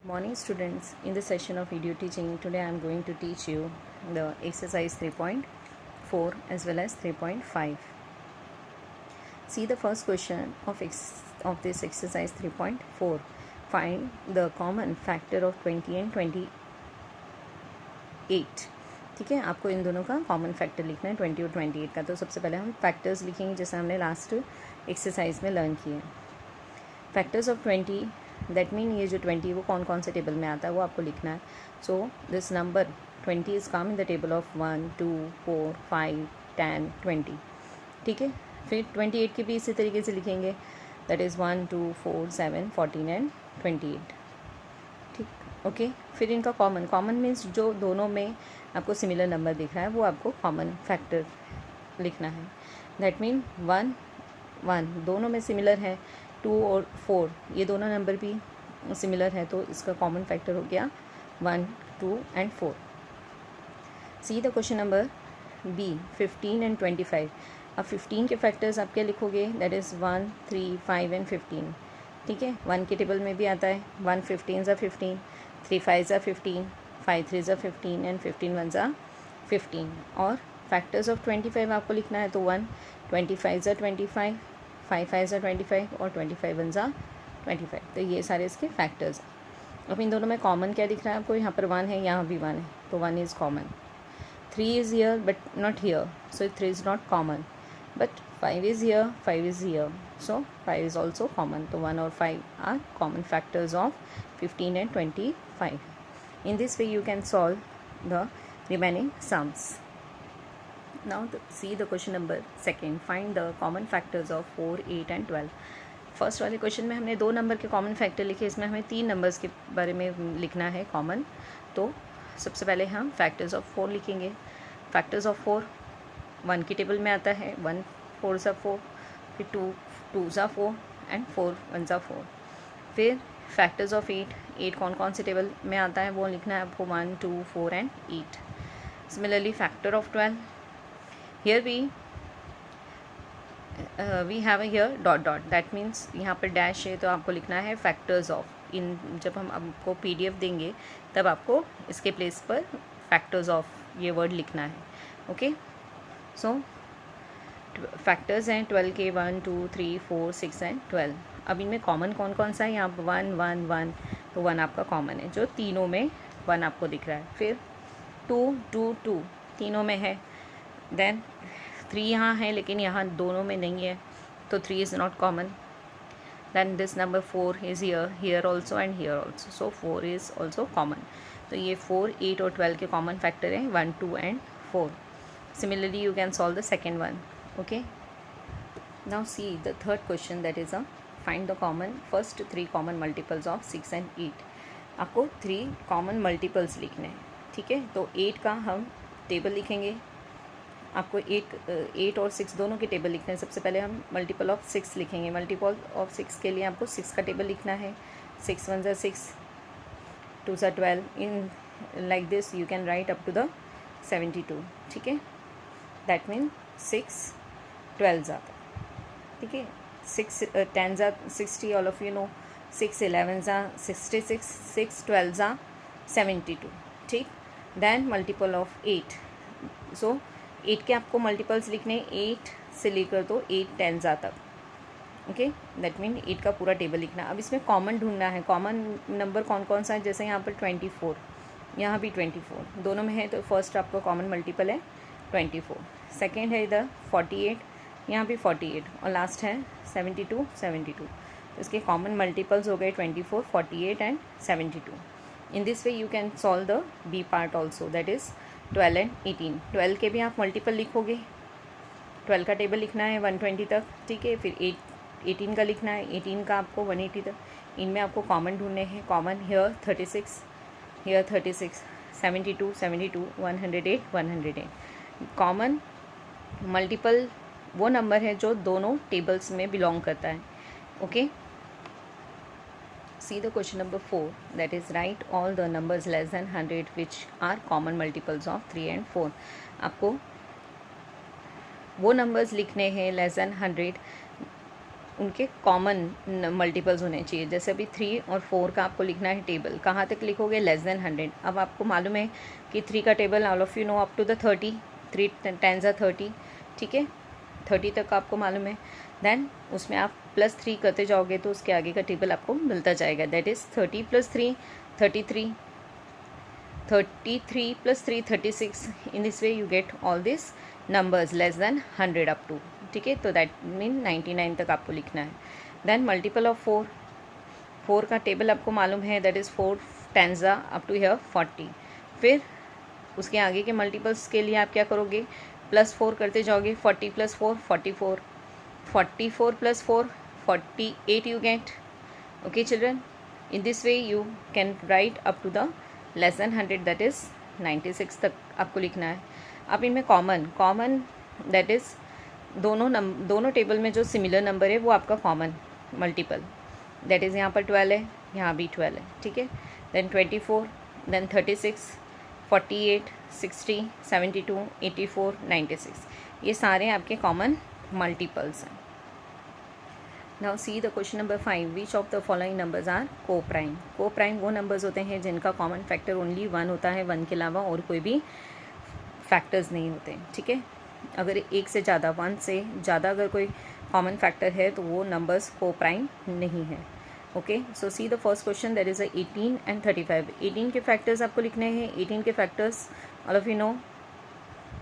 Morning students, in this session of video teaching, today I am going to teach you the exercise 3.4 as well as 3.5. See the first question of this exercise 3.4. Find the common factor of 20 and 28. ठीक है, आपको इन दोनों का common factor लिखना है 20 और 28 का। तो सबसे पहले हम फैक्टर्स लिखेंगे जैसे हमने लास्ट एक्सरसाइज में लर्न किए। फैक्टर्स ऑफ 20 दैट मीन ये जो 20 वो कौन कौन से टेबल में आता है वो आपको लिखना है। सो this number 20 is come in the table of 1, 2, 4, 5, 10, 20। ठीक है, फिर 28 के भी इसी तरीके से लिखेंगे, दैट इज़ 1, 2, 4, 7, 14 एंड 28। ठीक, ओके। फिर इनका कॉमन मीन्स जो दोनों में आपको सिमिलर नंबर दिख रहा है वो आपको कॉमन फैक्टर लिखना है। दैट मीन 1, 1 दोनों में सिमिलर है, 2 और 4 ये दोनों नंबर भी सिमिलर है, तो इसका कॉमन फैक्टर हो गया 1, 2 and 4। See the question number B 15 and 25। अब 15 के फैक्टर्स आप क्या लिखोगे, दैट इज़ 1, 3, 5 एंड 15। ठीक है, 1 के टेबल में भी आता है 1 15 ज़ा 15, 3 5 ज़ा 15, 5 3 ज़ा 15 एंड 15 1 ज़ा 15। और फैक्टर्स ऑफ 25 आपको लिखना है, तो 1 25 ज़ा 25, 5 5 ज़ा 25 और 25 1 ज़ा 25। तो ये सारे इसके फैक्टर्स हैं। अब इन दोनों में कॉमन क्या दिख रहा है आपको, यहाँ पर 1 है, यहाँ भी 1 है, तो 1 is common. 3 is here but not here, so 3 is not common, but 5 is here, 5 is here, so 5 is also common. So 1 or 5 are common factors of 15 and 25. In this way you can solve the remaining sums. Now see the question number 2. Find the common factors of 4, 8 and 12. First वाले question में हमने 2 number के common factor लिखे, इसमें हमें 3 numbers के बारे में लिखना है कॉमन। तो सबसे पहले हम फैक्टर्स ऑफ 4 लिखेंगे। फैक्टर्स ऑफ 4 1 की टेबल में आता है, 1 4 ज़ा 4, फिर 2 ज़ा 4 एंड 4 1 ज़ा 4। फिर फैक्टर्स ऑफ 8 कौन कौन से टेबल में आता है वो लिखना है आपको, 1, 2, 4 and 8। Similarly factor of 12, here we have here dot dot, that means यहाँ पर डैश है, तो आपको लिखना है फैक्टर्स ऑफ। इन जब हम आपको PDF देंगे तब आपको इसके प्लेस पर फैक्टर्स ऑफ ये वर्ड लिखना है। ओके, सो फैक्टर्स हैं 12 के, 1, 2, 3, 4, 6 एंड 12। अब इनमें कॉमन कौन कौन सा है, यहाँ पर 1 1 1, तो 1 आपका कॉमन है, जो तीनों में 1 आपको दिख रहा है। फिर 2 2 2 तीनों में है, देन 3 यहाँ है लेकिन यहाँ दोनों में नहीं है, तो 3 is not common. Then this number 4 is here also and here also, so 4 is also common. तो ये 4, 8 और 12 के कॉमन फैक्टर हैं 1, 2 and 4। Similarly you can solve the second one. Okay, now see the third question, that is find the first 3 common multiples of 6 and 8। आपको 3 common multiples लिखने हैं। ठीक है, तो 8 का हम टेबल लिखेंगे। आपको 8 और 6 दोनों के टेबल लिखने हैं। सबसे पहले हम मल्टीपल ऑफ 6 लिखेंगे। मल्टीपल ऑफ 6 के लिए आपको 6 का टेबल लिखना है। 6 1 ज़ा 6, 2 ज़ा 12, in like this you can write up to the 72। ठीक है, दैट मीन 6 12 ज़ा, ठीक है, 6 10 ज़ा 60, ऑल ऑफ यू नो। 6 11 ज़ा 66, 6 12 ज़ा 72। ठीक, देन मल्टीपल ऑफ 8, सो 8 के आपको मल्टीपल्स लिखने 8 से लेकर तो 8 10 ज़ा तक। ओके, दैट मीन 8 का पूरा टेबल लिखना। अब इसमें कॉमन ढूंढना है, कॉमन नंबर कौन कौन सा है। जैसे यहाँ पर 24, यहाँ भी 24 दोनों में है, तो फर्स्ट आपका कॉमन मल्टीपल है 24। सेकेंड है इधर 48, यहाँ भी 48, और लास्ट है 72 72। तो इसके कॉमन मल्टीपल्स हो गए 24, 48 and 72। In this way you can solve the B part also, that is 12 and 18। 12 के भी आप मल्टीपल लिखोगे, 12 का टेबल लिखना है 120 तक। ठीक है, फिर 18 का लिखना है, 18 का आपको 180 तक। इनमें आपको कॉमन ढूंढने हैं। Common here 36, here 36, 72 72, 108 108। Common multiple वो नंबर है जो दोनों टेबल्स में बिलोंग करता है। Okay, see the question number 4, that is write all the numbers less than 100 which are common multiples of 3 and 4। आपको वो नंबर्स लिखने हैं लेस देन 100 उनके कॉमन मल्टीपल्स होने चाहिए। जैसे अभी 3 और 4 का आपको लिखना है टेबल, कहाँ तक लिखोगे? Less than 100। अब आपको मालूम है कि 3 का table all of you know up to the 30, 3 10 30, ठीक है, 30 तक आपको मालूम है। देन उसमें आप +3 करते जाओगे तो उसके आगे का टेबल आपको मिलता जाएगा। That is 30 + 3 33, 33 + 3 36। In this way you get all this numbers less than 100 up to, ठीक है। तो दैट मीन 99 तक आपको लिखना है। देन मल्टीपल ऑफ 4, 4 का टेबल आपको मालूम है, that is 4 10 up to here 40। फिर उसके आगे के मल्टीपल्स के लिए आप क्या करोगे? +4 करते जाओगे, 40 + 4 44, 44 + 4 48 you get. Okay children, in this way you can write up to the less than 100, that is 96 तक आपको लिखना है। अब इनमें कॉमन दैट इज़ दोनों टेबल में जो सिमिलर नंबर है वो आपका कॉमन मल्टीपल, दैट इज़ यहाँ पर 12 है, यहाँ भी 12 है, ठीक है। देन 24, देन 36, 48, 60, 72, 84, 96, ये सारे आपके कॉमन मल्टीपल्स हैं। Now see the question number 5, which of the following numbers are coprime. Coprime वो नंबर्स होते हैं जिनका कॉमन फैक्टर ओनली 1 होता है, 1 के अलावा और कोई भी फैक्टर्स नहीं होते, ठीक है। अगर एक से ज़्यादा 1 से ज़्यादा अगर कोई कॉमन फैक्टर है तो वो नंबर्स को प्राइम नहीं है। Okay, so see the first question, that is 18 and 35। 18 के फैक्टर्स आपको लिखने हैं। 18 के factors all of you know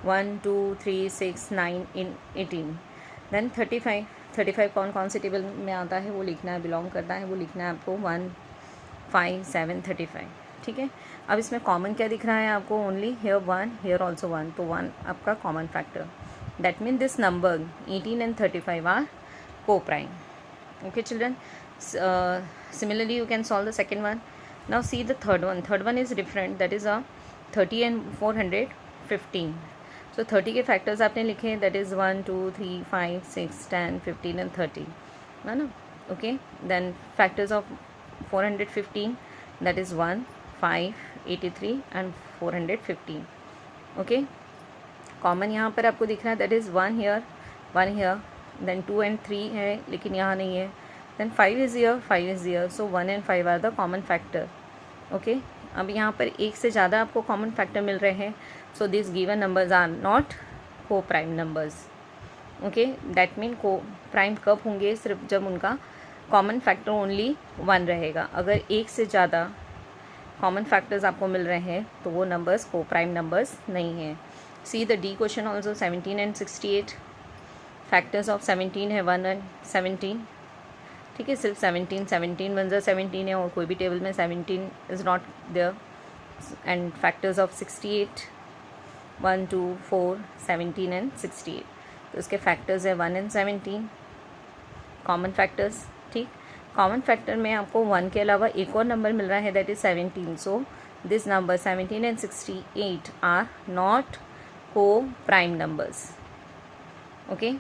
1 2 3 6 9 in 18। Then 35 कौन से टेबल में आता है वो लिखना है, बिलोंग करता है वो लिखना है आपको 1 5 7 35, ठीक है। अब इसमें कॉमन क्या दिख रहा है आपको? ओनली हेयर 1, हेयर ऑल्सो 1, तो 1 आपका common factor. That mean this number 18 and 35 are coprime. Okay children, similarly you can solve the second one. Now see the third one is different, that is 30 and 415। So 30 के factors आपने लिखे, that is 1 2 3 5 6 10 15 and 30, है ना। Okay, then factors of 415, that is 1 5 83 and 415। Okay, common यहाँ पर आपको दिख रहा है, that is 1 here 1 here, then 2 and 3 है लेकिन यहाँ नहीं है, then 5 is here, so 1 and 5 are the common factor. Okay, अब यहाँ पर एक से ज़्यादा आपको कॉमन फैक्टर मिल रहे हैं, so this given numbers are not coprime numbers. Okay, that mean coprime कब होंगे? सिर्फ जब उनका कॉमन फैक्टर ओनली 1 रहेगा। अगर एक से ज़्यादा कॉमन फैक्टर्स आपको मिल रहे हैं तो वो नंबर्स को प्राइम नंबर्स नहीं हैं। See the D question also 17 and 68। Factors of 17 है 1 एंड 17, ठीक है। सिर्फ 17 1 17 है और कोई भी टेबल में 17 is not there. And factors of 68 1 2 4 17 and 68, तो उसके फैक्टर्स है 1 एंड 17 कॉमन फैक्टर्स, ठीक। कॉमन फैक्टर में आपको 1 के अलावा एक और नंबर मिल रहा है, that is 17। So this number 17 and 68 are not coprime numbers. Okay,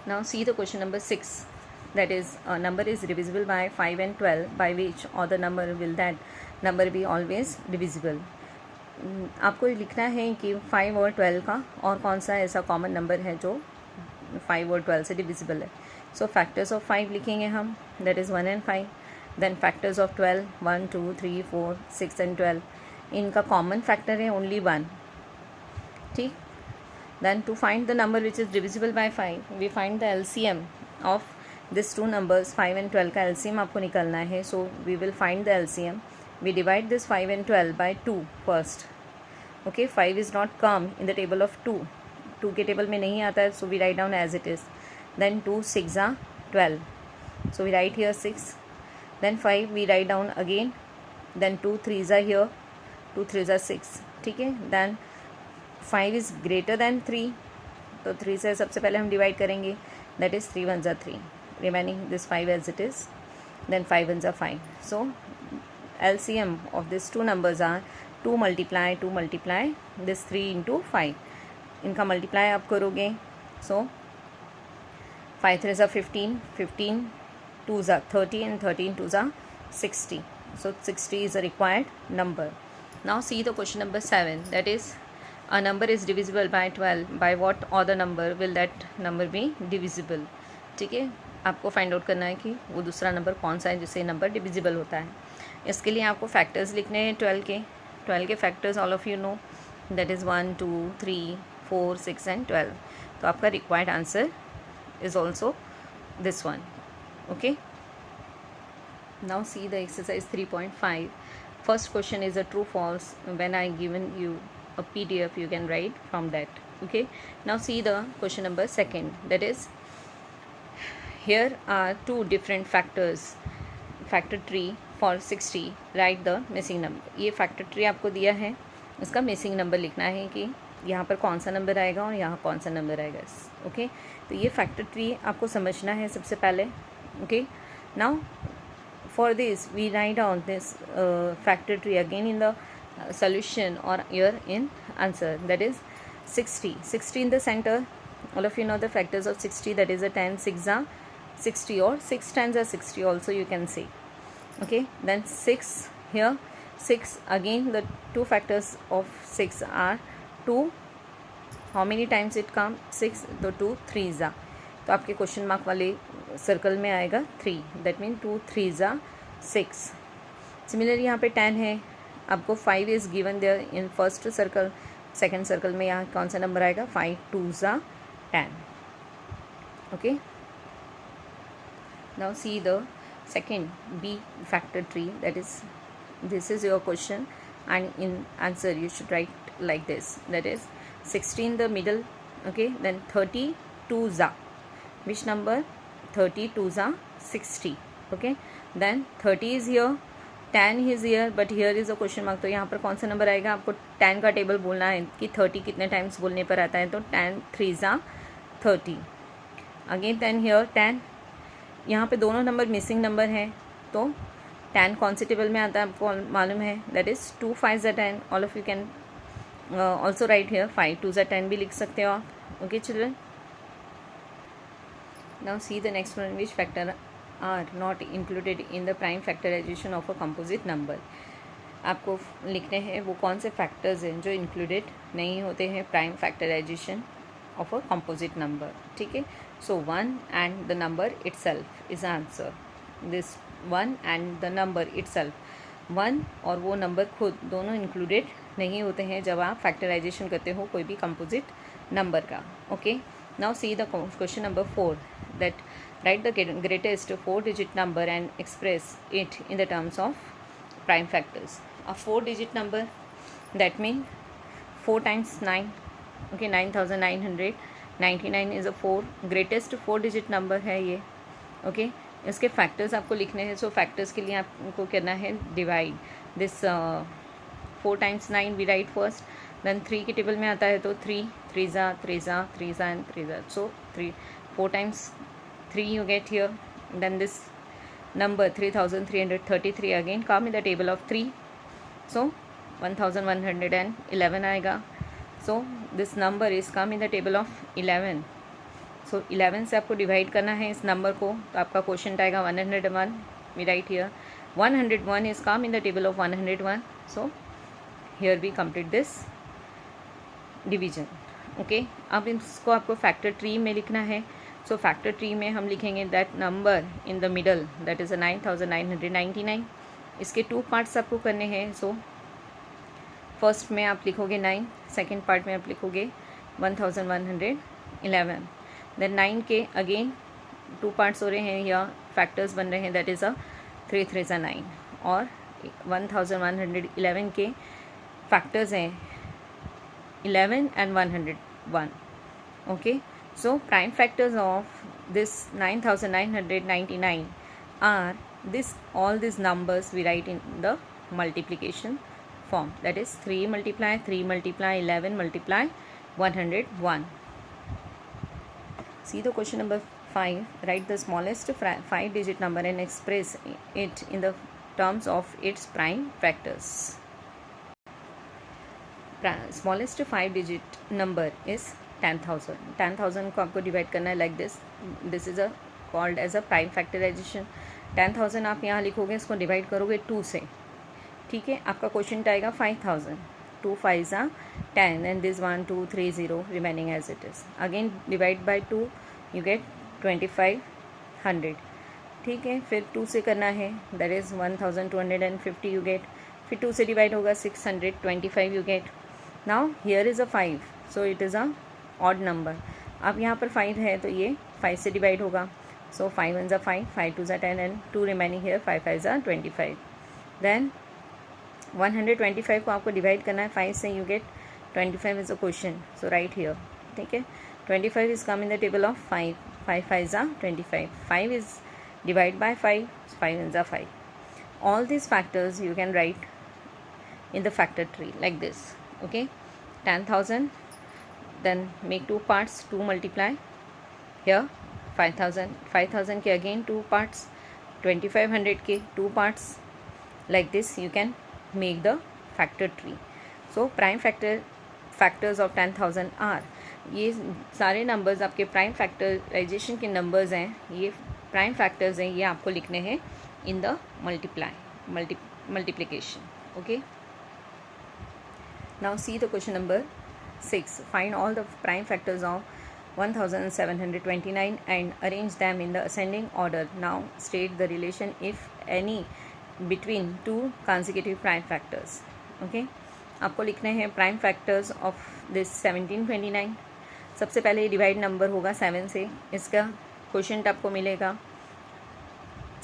now see the question number 6, that is a number is divisible by 5 and 12, by which other number will that number be always divisible। आपको लिखना है कि 5 और 12 का और कौन सा ऐसा कॉमन नंबर है जो 5 और 12 से डिविजिबल है। सो फैक्टर्स ऑफ 5 लिखेंगे हम, that is 1 and 5। Then factors of 12 1 2 3 4 6 and 12, इनका कॉमन फैक्टर है ओनली 1, ठीक। Then to find the number which is divisible by 5, we find the LCM of this two numbers 5 and 12 का LCM आपको निकलना है। So we will find the LCM. We divide this 5 and 12 by 2 first. Okay, 5 is not come in the table of 2 के table में नहीं आता है, so we write down as it is. Then 2 6 12, so we write here 6। Then 5 we write down again, then 2 3 here, 2 3 6, ठीक है। Then 5 is greater than 3, तो 3 से सबसे पहले हम डिवाइड करेंगे, that is 3 1 3, remaining this 5 as it is, then 5 1 5. So LCM of these two numbers are 2 multiply this 3 into 5, इनका multiply आप करोगे, so 5 3 15, 15 2 30 and 13 2 60, so 60 is a required number. Now see the question number 7, that is a number is divisible by 12, by what other number will that number be divisible, ठीक है, आपको find out करना है कि वो दूसरा नंबर कौन सा है जिससे नंबर डिविजिबल होता है। इसके लिए आपको फैक्टर्स लिखने हैं 12 के factors all of you no, that is 1 2 3 4 6 and 12। तो आपका required answer is also this one. Okay, now see the exercise 3.5. First question is a true false. When I given you a PDF, you can write from that. Okay, now see the question number second, that is here are two different factors, factor tree for 60, write the missing number. ये factor tree आपको दिया है, इसका missing number लिखना है कि यहाँ पर कौन सा नंबर आएगा और यहाँ कौन सा नंबर आएगा। ओके, तो ये फैक्टर ट्री आपको समझना है सबसे पहले। Okay, now for this we write down this factor tree again in the solution or here in answer, that is 60 in the center. All of you know the factors of 60, that is a 10 6 are 60 or 6 times are 60 also you can say. Okay, then 6 here, 6 again, the two factors of 6 are 2, how many times it come 6, तो 2 3s are, तो आपके question mark वाले circle में आएगा 3, that mean 2 3s are 6। Similarly यहाँ पे 10 है, आपको 5 is given there in first circle, second circle में यहाँ कौन सा नंबर आएगा 5 2s are 10। Okay, now see the second B factor tree, that is this is your question and in answer you should write like this, that is 60 in the middle. Okay, then 32s are, which number 32s are 60. Okay, then 30 is here, 10 is here, but here is a question mark. तो यहाँ पर कौन सा number आएगा, आपको 10 का table बोलना है कि 30 कितने टाइम्स बोलने पर आता है, तो 10 3s are 30। अगेन 10 here 10, यहाँ पे दोनों नंबर मिसिंग नंबर हैं, तो 10 कौन से टेबल में आता है आपको मालूम है, that is 2 5s are 10। All of you can also write here 5 2s are 10 भी लिख सकते हो आप। Okay children, now see the next one, which factor are not included in the prime factorization of a composite number. आपको लिखने हैं वो कौन से फैक्टर्स हैं जो इंक्लूडेड नहीं होते हैं prime factorization of a composite number. ठीक है, so 1 and the number itself is answer, this 1 and the number itself, 1 और वो नंबर खुद दोनों इंक्लूडेड नहीं होते हैं जब आप फैक्टराइजेशन करते हो कोई भी कंपोजिट नंबर का। Okay, now see the question number 4, that right the greatest 4 digit number and express it in the terms of prime factors. A 4 digit number, that mean 4 times 9, okay, 9999 is a 4 greatest 4 digit number है ये। Okay, इसके factors आपको लिखने हैं, सो factors के लिए आपको करना है divide this 4 times 9 we write first, then 3 के टेबल में आता है तो 3 3s are 3s are 3s are and 3s are, so 4 times 3 you get here, then this number 3333 again come in the table of 3, so 1111 आएगा, so this number is come in the table of 11, so 11 से आपको divide करना है इस number को, तो आपका question आएगा 101, we write here 101 is come in the table of 101, so here we complete this division. Okay, अब इसको आपको फैक्टर ट्री में लिखना है, सो फैक्टर ट्री में हम लिखेंगे that number in the middle, that is 9999। इसके 2 पार्ट्स आपको करने हैं, सो फर्स्ट में आप लिखोगे 9, सेकेंड पार्ट में आप लिखोगे 1111, देन 9 के अगेन 2 पार्ट्स हो रहे हैं या फैक्टर्स बन रहे हैं, दैट इज़ 3 3s are 9, और 1111 के फैक्टर्स हैं 11 and 101. Okay, so prime factors of this 9999 are this, all these numbers we write in the multiplication form, that is 3 multiply 3 multiply 11 multiply 101. See the question number 5, write the smallest 5 digit number and express it in the terms of its prime factors. Smallest 5 digit number is 10,000। 10,000 को आपको divide करना है like this, this is a called as a prime factorization. 10,000 आप यहाँ लिखोगे, इसको divide करोगे 2 से, ठीक है, आपका क्वेश्चन आएगा 5000, 2 5s are 10 and this 1 2 3 0 remaining as it is, again divide by 2 you get 2500, ठीक है। फिर 2 से करना है, दैट इज़ 1250 यू गेट। फिर 2 से डिवाइड होगा 625 you get. Now here is a 5, so it is a odd number. अब यहाँ पर 5 है तो ये 5 से डिवाइड होगा, सो 5 1 ज़ा 5, 5 2 ज़ा 10 एंड 2 रिमेनिंग हियर, 5 5 ज़ा 25। देन 125 को आपको डिवाइड करना है 5 से, you get 25 is a question, so right here, ठीक है। 25 is come in the table of 5, 5 5 ज़ा 25, 5 इज़ divide by 5, 5 1 ज़ा 5. All these factors you can write in the factor tree like this, okay. 10,000, then make 2 parts, 2 multiply here 5,000, 5,000 के again 2 parts, 2,500 के 2 parts, like this you can make the factor tree. So prime factors of 10,000 are, ये सारे numbers आपके prime factorisation के numbers हैं, ये prime factors हैं, ये आपको लिखने हैं in the multiplication, okay. Now see the question number 6, find all the prime factors of 1729 and arrange them in the ascending order. Now state the relation if any between 2 consecutive prime factors, okay. आपको लिखने हैं prime factors of this 1729। सबसे पहले divide number होगा 7 से, इसका question आपको मिलेगा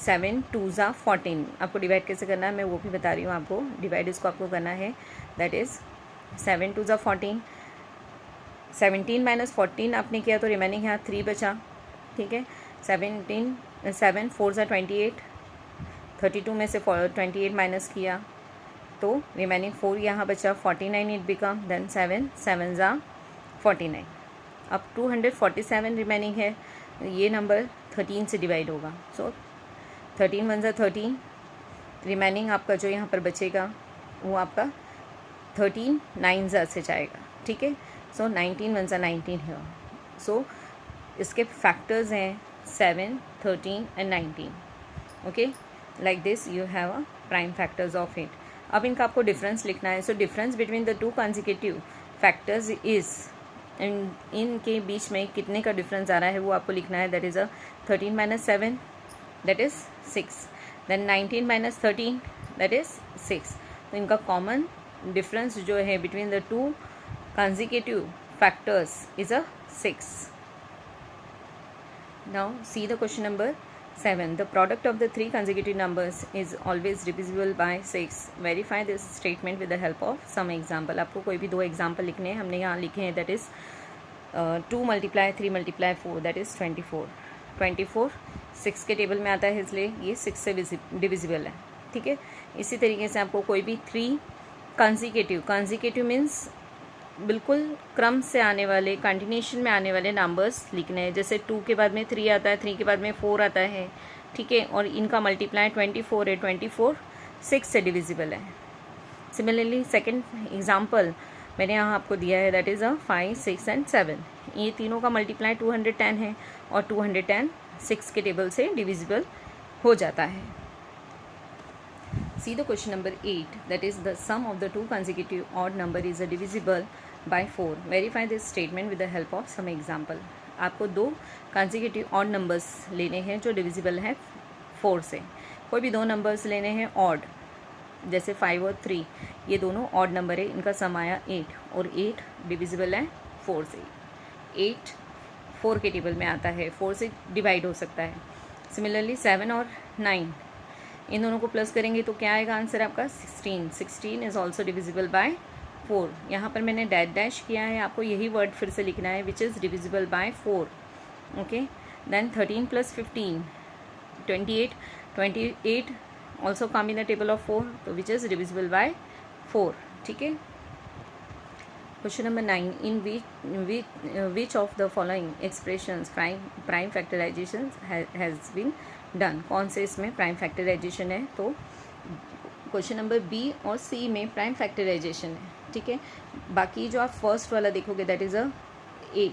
7 2 ज़ा 14। आपको डिवाइड कैसे करना है मैं वो भी बता रही हूँ आपको। डिवाइड इसको आपको करना है, दैट इज़ 7 2 ज़ा 14, 17 माइनस 14 आपने किया तो रिमेनिंग यहाँ 3 बचा, ठीक है। 7 4 ज़ा 28, 32 में से 28 माइनस किया तो रिमेनिंग 4 यहाँ बचा, 49 इट बिकम, देन 7 7 ज़ा 49। अब 247 रिमेनिंग है, ये नंबर 13 से डिवाइड होगा, सो 13 1 ज़ा 13, रिमेनिंग आपका जो यहाँ पर बचेगा वो आपका 13 9 ज़ा से जाएगा, ठीक है। सो 19 1 ज़ा 19 है, सो इसके फैक्टर्स हैं 7 13 and 19, okay. Like this you have a prime factors of it. अब इनका आपको डिफरेंस लिखना है, so difference between the 2 consecutive factors is, इनके बीच में कितने का डिफरेंस आ रहा है वो आपको लिखना है, that is a 13 minus 7, that is 6, then 19 minus 13, that is 6। तो इनका कॉमन डिफरेंस जो है between the 2 consecutive factors is a 6. Now see the question number 7. The product of the 3 consecutive numbers is always divisible by 6. Verify this statement with the help of some example. आपको कोई भी 2 example लिखने हैं, हमने यहाँ लिखे हैं, that is 2 × 3 × 4, that is 24। 24 6 के टेबल में आता है, इसलिए ये 6 से डिविजिबल है, ठीक है। इसी तरीके से आपको कोई भी 3 consecutive मीन्स बिल्कुल क्रम से आने वाले, कंटिन्यूशन में आने वाले नंबर्स लिखने हैं। जैसे 2 के बाद में 3 आता है, 3 के बाद में 4 आता है, ठीक है, और इनका मल्टीप्लाई 24 है, 24 6 से डिविजिबल है। सिमिलरली सेकंड एग्जांपल मैंने यहाँ आपको दिया है, दैट इज़ 5 6 एंड 7। ये तीनों का मल्टीप्लाई 210 है और 210 6 के टेबल से डिविजिबल हो जाता है। See the question number 8, that is the sum of the 2 consecutive odd number is divisible by 4. Verify this statement with the help of some example. आपको 2 consecutive odd numbers लेने हैं जो divisible है 4 से। कोई भी 2 numbers लेने हैं odd, जैसे 5 और 3, ये दोनों odd number है, इनका सम आया 8 और 8 divisible है 4 से। 8 4 के टेबल में आता है, 4 से डिवाइड हो सकता है। सिमिलरली 7 और 9, इन दोनों को प्लस करेंगे तो क्या आएगा आंसर आपका 16। 16 इज़ ऑल्सो डिविजिबल बाय 4। यहाँ पर मैंने डैश किया है, आपको यही वर्ड फिर से लिखना है, which is divisible by 4, okay. Then 13 + 15 28, 28 also come in the table of 4, तो विच इज़ डिविजिबल बाय 4, ठीक है। Question number 9, in which of the following expressions prime factorization has been done. कौन से इसमें प्राइम फैक्टराइजेशन है, तो question number B और सी में प्राइम फैक्टराइजेशन है, ठीक है। बाकी जो आप फर्स्ट वाला देखोगे दैट इज़ अ ए,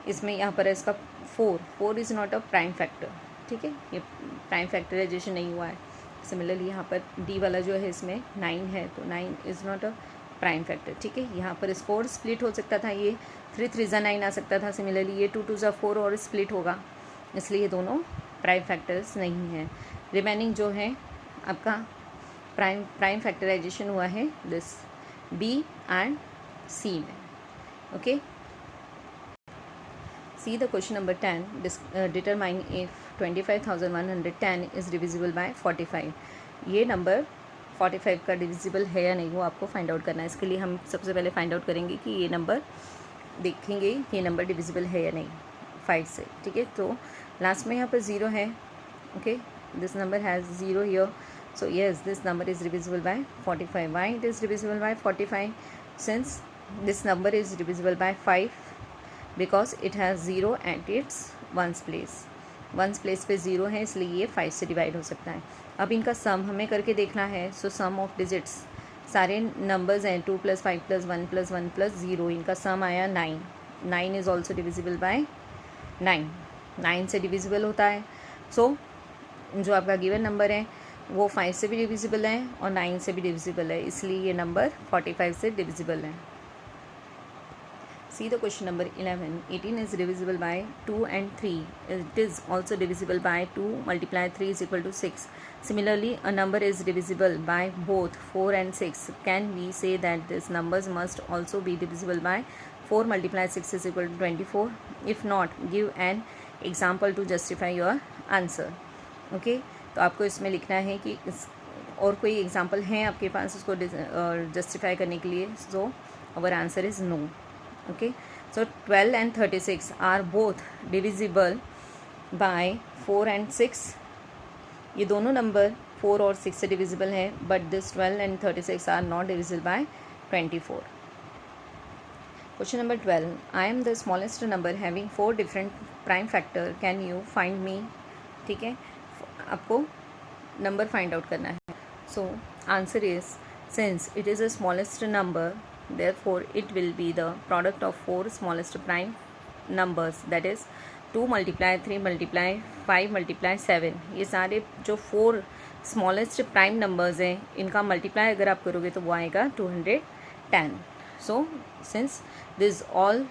इसमें यहाँ पर है इसका 4 is not a prime factor, ठीक है, ये प्राइम फैक्टराइजेशन नहीं हुआ है। सिमिलरली यहाँ पर डी वाला जो है इसमें 9 है, तो 9 is not a prime factor, ठीक है। यहाँ पर स्कोर स्प्लिट हो सकता था, ये 3 3 ज़ा 9 आ सकता था। सिमिलरली ये 2 2 ज़ा 4 और स्प्लिट होगा, इसलिए ये दोनों प्राइम फैक्टर्स नहीं हैं। रिमेनिंग जो है आपका प्राइम फैक्टराइजेशन हुआ है दिस बी एंड सी में। Okay, see the question number 10, determine if 25,110 is divisible bye 45। ये नंबर 45 का डिविजिबल है या नहीं वो आपको फाइंड आउट करना है। इसके लिए हम सबसे पहले फाइंड आउट करेंगे कि ये नंबर देखेंगे कि ये नंबर डिविजिबल है या नहीं 5 से। ठीक है, तो लास्ट में यहाँ पर 0 है। Okay, this number has 0 here, so yes, this number is divisible by 45. Why it is divisible by 45? Since this number is divisible by 5 because it has 0 at its ones place. Ones place पे 0 है, इसलिए ये 5 से divide हो सकता है। अब इनका सम हमें करके देखना है। सो सम ऑफ डिजिट्स, सारे नंबर्स हैं 2 + 5 + 1 + 1 + 0, इनका सम आया 9। 9 इज़ ऑल्सो डिविजिबल बाय 9, 9 से डिविजिबल होता है। सो जो आपका गिवन नंबर है वो 5 से भी डिविजिबल है और 9 से भी डिविजिबल है, इसलिए ये नंबर 45 से डिविजिबल है। सी the question number 11, 18 is divisible by 2 and 3. It is also divisible by 2 × 3 = 6. Similarly, a number is divisible by both 4 and 6. Can we say that these numbers must also be divisible by 4 × 6 = 24? If not, give an example to justify your answer. Okay, तो आपको इसमें लिखना है कि इस और कोई example हैं आपके पास उसको जस्टिफाई करने के लिए। So our answer is no. Okay, so 12 and 36 are both divisible by 4 and 6। ये दोनों नंबर 4 और 6 से डिविजिबल हैं, but this 12 and 36 are not divisible by 24। Question number 12, I am the smallest number having 4 different prime factor, can you find me. ठीक है, आपको number find out करना है। So answer is, since it is a smallest number, therefore it will be the product of 4 smallest prime numbers, that is 2 × 3 × 5 × 7। ये सारे जो 4 smallest prime numbers हैं इनका मल्टीप्लाई अगर आप करोगे तो वो आएगा 210। So since this all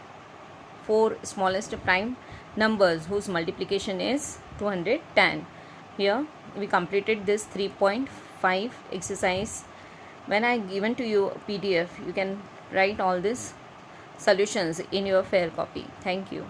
4 smallest prime numbers whose multiplication is 210, here we completed this 3.5 exercise. When I given to you PDF, you can write all these solutions in your fair copy. Thank you.